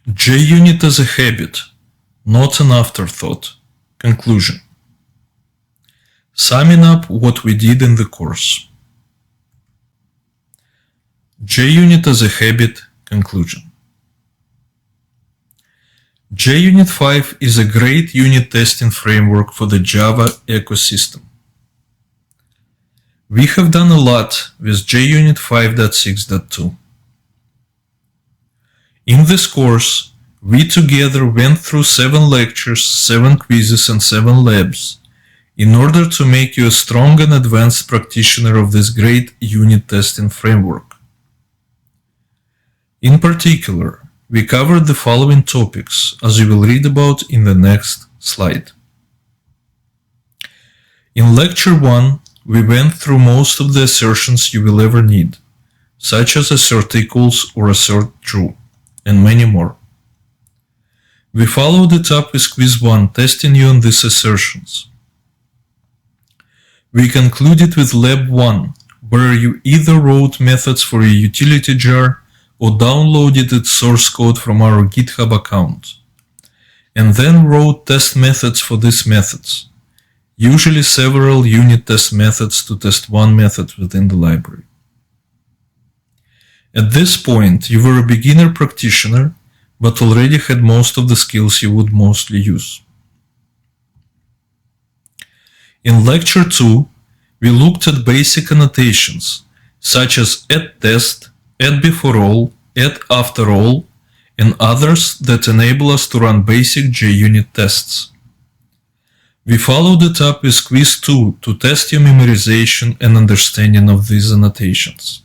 JUnit as a habit, not an afterthought. Conclusion. Summing up what we did in the course. JUnit as a habit. Conclusion. JUnit 5 is a great unit testing framework for the Java ecosystem. We have done a lot with JUnit 5.6.2. In this course, we together went through 7 lectures, 7 quizzes, and 7 labs in order to make you a strong and advanced practitioner of this great unit testing framework. In particular, we covered the following topics, as you will read about in the next slide. In Lecture 1, we went through most of the assertions you will ever need, such as assert equals or assert true, and many more. We followed it up with Quiz 1, testing you on these assertions. We concluded with Lab 1, where you either wrote methods for a utility jar or downloaded its source code from our GitHub account, and then wrote test methods for these methods, usually several unit test methods to test one method within the library. At this point, you were a beginner practitioner, but already had most of the skills you would mostly use. In Lecture 2, we looked at basic annotations, such as @test, @beforeAll, @afterAll, and others that enable us to run basic JUnit tests. We followed it up with Quiz 2 to test your memorization and understanding of these annotations.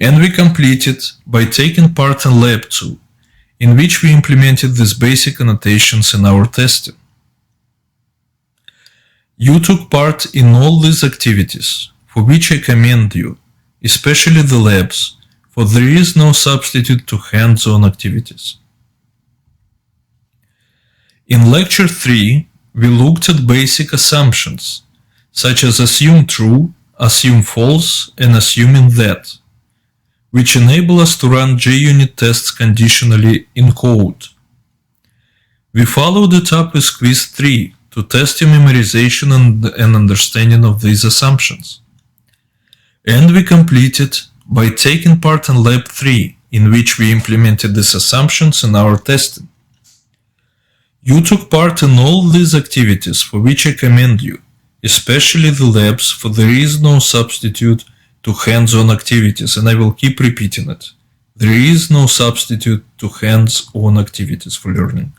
And we completed by taking part in Lab 2, in which we implemented these basic annotations in our testing. You took part in all these activities, for which I commend you, especially the labs, for there is no substitute to hands-on activities. In Lecture 3, we looked at basic assumptions, such as assume true, assume false, and assuming that, which enable us to run JUnit tests conditionally in code. We followed it up with Quiz 3 to test your memorization and understanding of these assumptions. And we completed by taking part in Lab 3, in which we implemented these assumptions in our testing. You took part in all these activities, for which I commend you, especially the labs, for there is no substitute to hands-on activities, and I will keep repeating it. There is no substitute to hands-on activities for learning.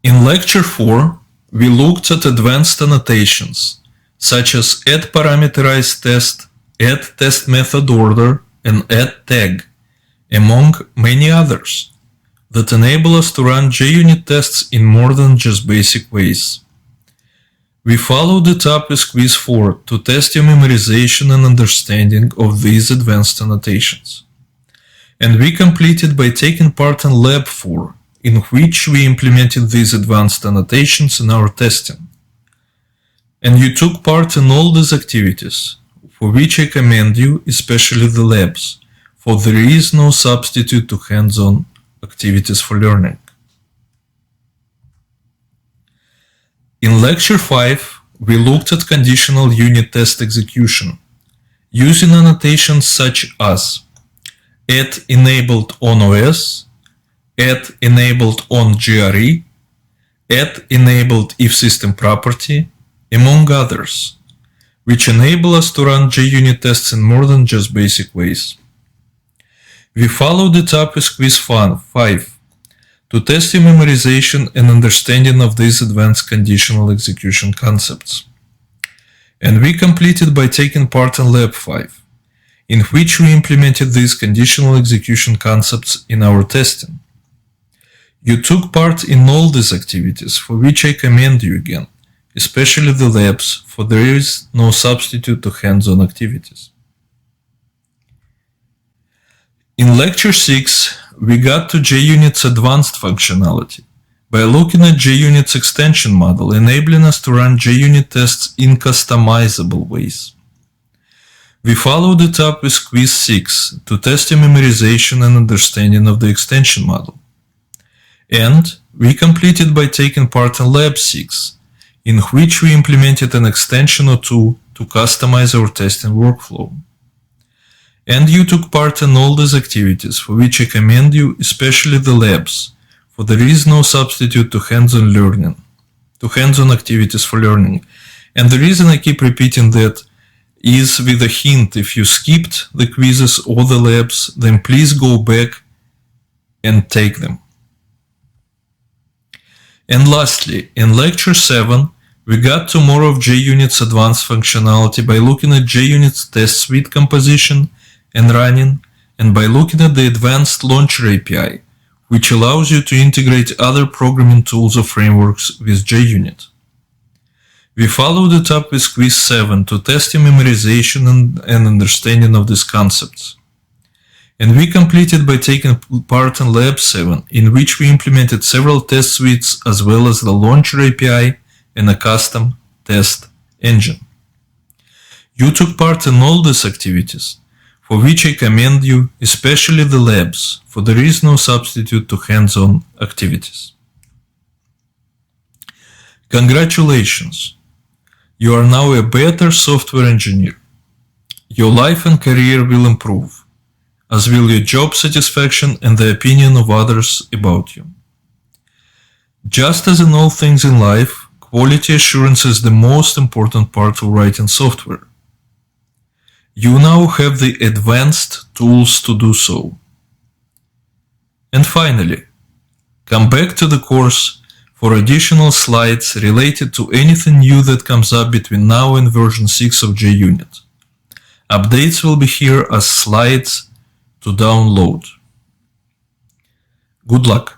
In Lecture 4, we looked at advanced annotations, such as @ParameterizedTest, @TestMethodOrder, and @tag, among many others, that enable us to run JUnit tests in more than just basic ways. We followed it up with Quiz 4 to test your memorization and understanding of these advanced annotations. And we completed by taking part in Lab 4, in which we implemented these advanced annotations in our testing. And you took part in all these activities, for which I commend you, especially the labs, for there is no substitute to hands-on activities for learning. In Lecture 5, we looked at conditional unit test execution, using annotations such as @enabled on OS, @enabled on GRE, @enabled if system property, among others, which enable us to run JUnit tests in more than just basic ways. We followed it up with Quiz 5 to test your memorization and understanding of these advanced conditional execution concepts. And we completed by taking part in Lab 5, in which we implemented these conditional execution concepts in our testing. You took part in all these activities, for which I commend you again, especially the labs, for there is no substitute to hands-on activities. In Lecture 6, we got to JUnit's advanced functionality by looking at JUnit's extension model, enabling us to run JUnit tests in customizable ways. We followed it up with quiz 6 to test your memorization and understanding of the extension model. And we completed by taking part in Lab 6, in which we implemented an extension or two to customize our testing workflow. And you took part in all these activities, for which I commend you, especially the labs, for there is no substitute to hands-on learning, to hands-on activities for learning. And the reason I keep repeating that is with a hint: if you skipped the quizzes or the labs, then please go back and take them. And lastly, in Lecture 7, we got to more of JUnits advanced functionality by looking at JUnits test suite composition and running, and by looking at the advanced launcher API, which allows you to integrate other programming tools or frameworks with JUnit. We followed it up with quiz 7 to test your memorization and understanding of these concepts. And we completed by taking part in Lab 7, in which we implemented several test suites as well as the launcher API and a custom test engine. You took part in all these activities, for which I commend you, especially the labs, for there is no substitute to hands-on activities. Congratulations! You are now a better software engineer. Your life and career will improve, as will your job satisfaction and the opinion of others about you. Just as in all things in life, quality assurance is the most important part of writing software. You now have the advanced tools to do so. And finally, come back to the course for additional slides related to anything new that comes up between now and version 6 of JUnit. Updates will be here as slides to download. Good luck!